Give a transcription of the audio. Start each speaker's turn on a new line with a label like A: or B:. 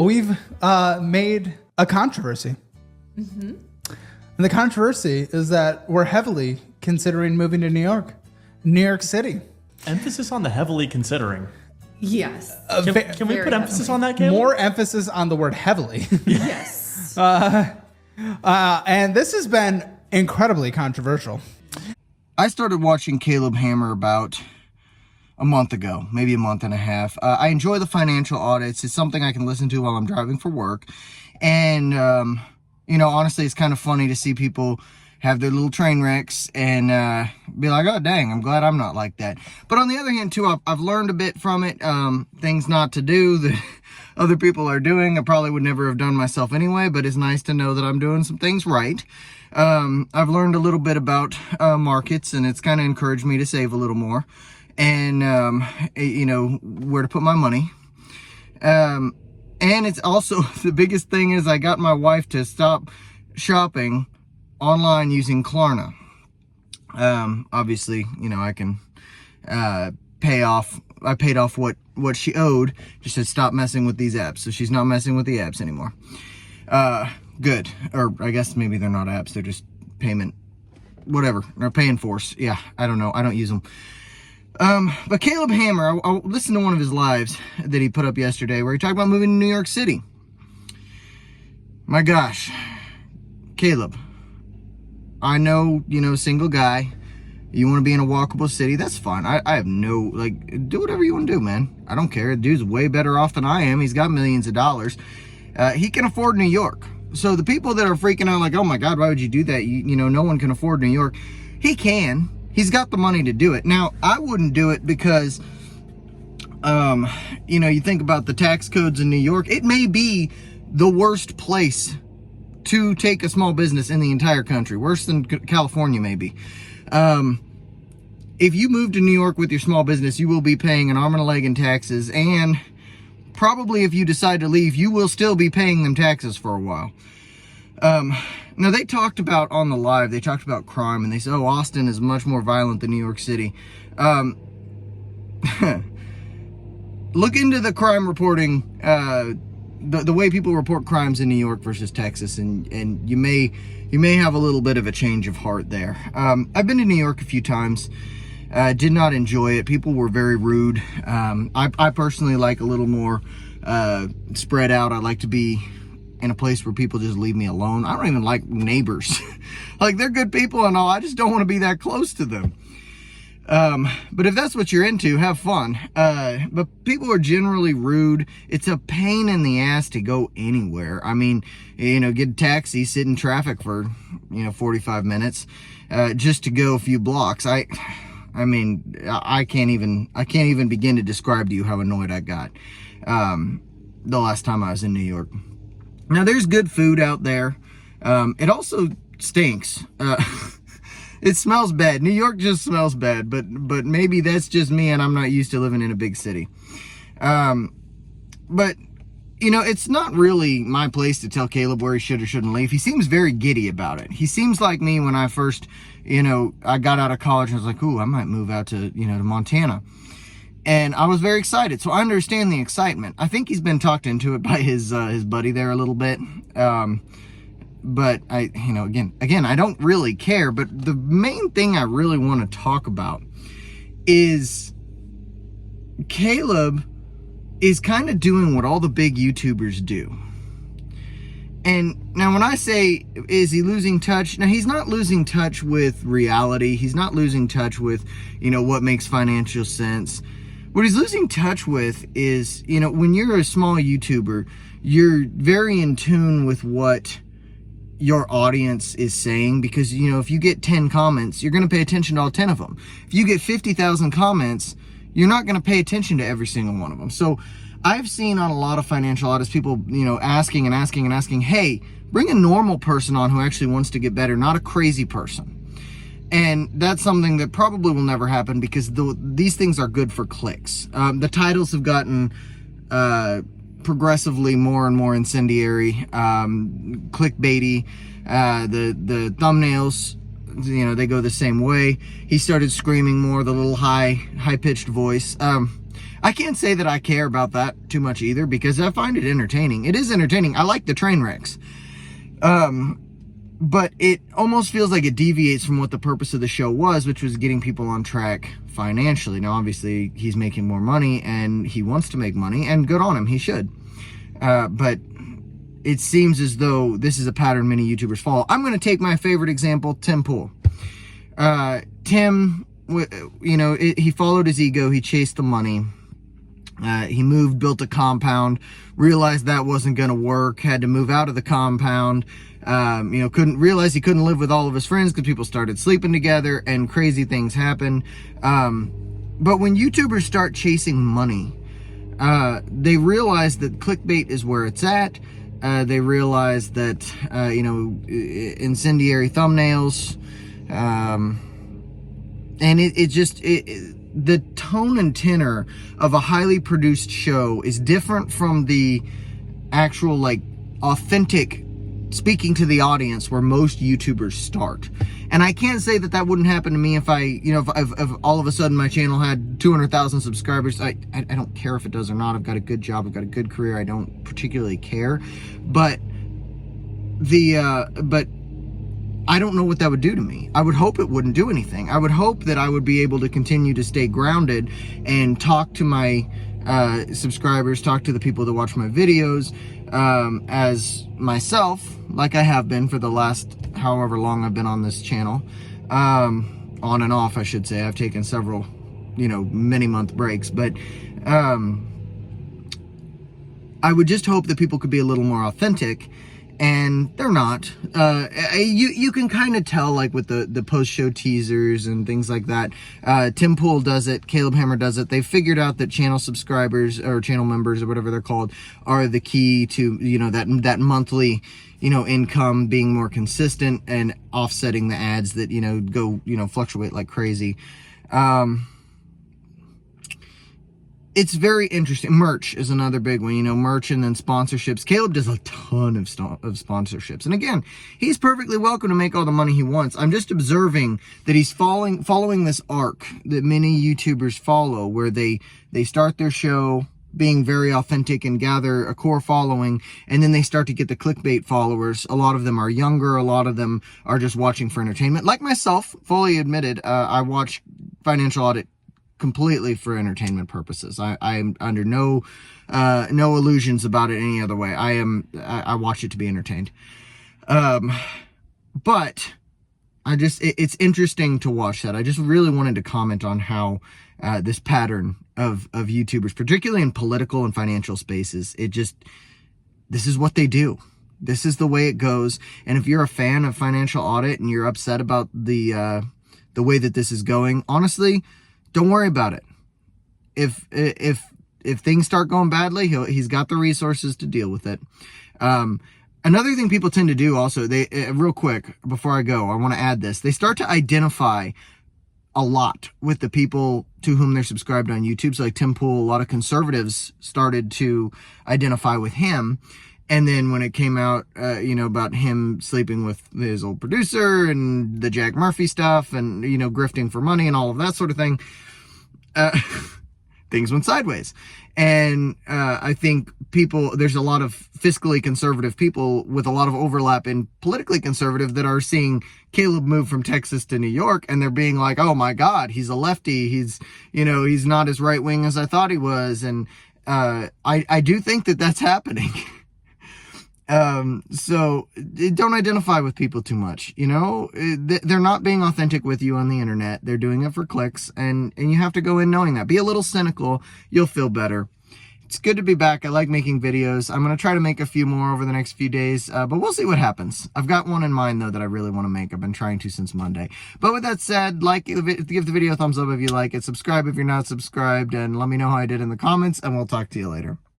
A: we've made a controversy. And the controversy is that we're heavily considering moving to New York City.
B: Emphasis on the heavily considering.
C: Yes.
B: Can we put emphasis on that, Caleb?
A: More emphasis on the word heavily.
C: Yes.
A: And this has been incredibly controversial.
D: I started watching Caleb Hammer about a month ago, maybe a month and a half. I enjoy the financial audits. It's something I can listen to while I'm driving for work. And, you know, honestly, it's kind of funny to see people have their little train wrecks and be like, oh, dang, I'm glad I'm not like that. But on the other hand, too, I've learned a bit from it. Things not to do that other people are doing. I probably would never have done myself anyway, but it's nice to know that I'm doing some things right. I've learned a little bit about markets, and it's kind of encouraged me to save a little more and, you know, where to put my money. And it's also, the biggest thing is I got my wife to stop shopping online using Klarna. Obviously, you know, I can I paid off what she owed. Just said stop messing with these apps. So she's not messing with the apps anymore. Good. Or I guess maybe they're not apps, they're just payment, whatever. They're paying force. Yeah, I don't know. I don't use them. But Caleb Hammer, I listened to one of his lives that he put up yesterday where he talked about moving to New York City. My gosh, Caleb, I know, you know, single guy, you want to be in a walkable city, that's fine. I have no, like, do whatever you want to do, man. I don't care. The dude's way better off than I am. He's got millions of dollars. He can afford New York. So the people that are freaking out like, oh my God, why would you do that? You know, no one can afford New York. He can. He's got the money to do it. Now, I wouldn't do it because, you know, you think about the tax codes in New York. It may be the worst place to take a small business in the entire country. Worse than California, maybe. If you move to New York with your small business, you will be paying an arm and a leg in taxes. And probably if you decide to leave, you will still be paying them taxes for a while. Now, they talked about on the live, they talked about crime, and they said, oh, Austin is much more violent than New York City. Look into the crime reporting, the way people report crimes in New York versus Texas, and you may have a little bit of a change of heart there. I've been to New York a few times. Did not enjoy it. People were very rude. I personally like a little more spread out. I like to be in a place where people just leave me alone. I don't even like neighbors. Like, they're good people and all. I just don't want to be that close to them. But if that's what you're into, have fun. But people are generally rude. It's a pain in the ass to go anywhere. I mean, you know, get a taxi, sit in traffic for, you know, 45 minutes, just to go a few blocks. I mean, I can't even begin to describe to you how annoyed I got, the last time I was in New York. Now, there's good food out there. It also stinks. It smells bad. New York just smells bad, but maybe that's just me and I'm not used to living in a big city. But, you know, it's not really my place to tell Caleb where he should or shouldn't leave. He seems very giddy about it. He seems like me when I first, you know, I got out of college and I was like, ooh, I might move out to, you know, to Montana. And I was very excited, so I understand the excitement. I think he's been talked into it by his buddy there a little bit. But you know, again, I don't really care. But the main thing I really want to talk about is Caleb is kind of doing what all the big YouTubers do. And now when I say, is he losing touch? Now, he's not losing touch with reality. He's not losing touch with, you know, what makes financial sense. What he's losing touch with is, you know, when you're a small YouTuber, you're very in tune with what your audience is saying, because, you know, if you get 10 comments, you're going to pay attention to all 10 of them. If you get 50,000 comments, you're not going to pay attention to every single one of them. So I've seen on a lot of financial audits, people, you know, asking, hey, bring a normal person on who actually wants to get better, not a crazy person. And that's something that probably will never happen, because these things are good for clicks. The titles have gotten progressively more and more incendiary, clickbaity. The thumbnails, you know, they go the same way. He started screaming more, the little high-pitched voice. I can't say that I care about that too much either, because I find it entertaining. It is entertaining. I like the train wrecks. But it almost feels like it deviates from what the purpose of the show was, which was getting people on track financially. Now, obviously, he's making more money, and he wants to make money, and good on him. He should. But it seems as though this is a pattern many YouTubers follow. I'm going to take my favorite example, Tim Pool. Tim, you know, he followed his ego. He chased the money. He moved, built a compound, realized that wasn't going to work, had to move out of the compound. You know, realize he couldn't live with all of his friends because people started sleeping together and crazy things happen. But when YouTubers start chasing money, they realize that clickbait is where it's at. They realize that, you know, incendiary thumbnails, and the tone and tenor of a highly produced show is different from the actual, like, authentic speaking to the audience where most YouTubers start. And I can't say that that wouldn't happen to me if if all of a sudden my channel had 200,000 subscribers. I don't care if it does or not. I've got a good job. I've got a good career. I don't particularly care. But I don't know what that would do to me. I would hope it wouldn't do anything. I would hope that I would be able to continue to stay grounded and talk to my subscribers, talk to the people that watch my videos as myself, like I have been for the last however long I've been on this channel. On and off, I should say. I've taken several, you know, many month breaks, but I would just hope that people could be a little more authentic, and they're not. You can kind of tell, like, with the post-show teasers and things like that. Tim Pool does it. Caleb Hammer does it. They've figured out that channel subscribers, or channel members, or whatever they're called, are the key to, you know, that monthly, you know, income being more consistent and offsetting the ads that, you know, go, you know, fluctuate like crazy. It's very interesting. Merch is another big one, you know, merch, and then sponsorships. Caleb does a ton of sponsorships. And again, he's perfectly welcome to make all the money he wants. I'm just observing that he's following this arc that many YouTubers follow, where they start their show being very authentic and gather a core following, and then they start to get the clickbait followers. A lot of them are younger. A lot of them are just watching for entertainment. Like myself, fully admitted, I watch Financial Audit completely for entertainment purposes. I am under no illusions about it any other way. I watch it to be entertained. But it's interesting to watch that. I just really wanted to comment on how this pattern of YouTubers, particularly in political and financial spaces, this is what they do. This is the way it goes. And if you're a fan of Financial Audit and you're upset about the way that this is going, honestly, don't worry about it. If things start going badly, he's got the resources to deal with it. Another thing people tend to do also, real quick, before I go, I want to add this. They start to identify a lot with the people to whom they're subscribed on YouTube. So like Tim Pool, a lot of conservatives started to identify with him. And then when it came out, you know, about him sleeping with his old producer and the Jack Murphy stuff and, you know, grifting for money and all of that sort of thing, things went sideways. And I think there's a lot of fiscally conservative people with a lot of overlap in politically conservative that are seeing Caleb move from Texas to New York, and they're being like, oh my God, he's a lefty. He's not as right wing as I thought he was. And I do think that that's happening. So don't identify with people too much, you know. They're not being authentic with you on the internet. They're doing it for clicks, and you have to go in knowing that. Be a little cynical. You'll feel better. It's good to be back. I like making videos. I'm going to try to make a few more over the next few days, but we'll see what happens. I've got one in mind, though, that I really want to make. I've been trying to since Monday. But with that said, give the video a thumbs up if you like it, subscribe if you're not subscribed, and let me know how I did in the comments, and we'll talk to you later.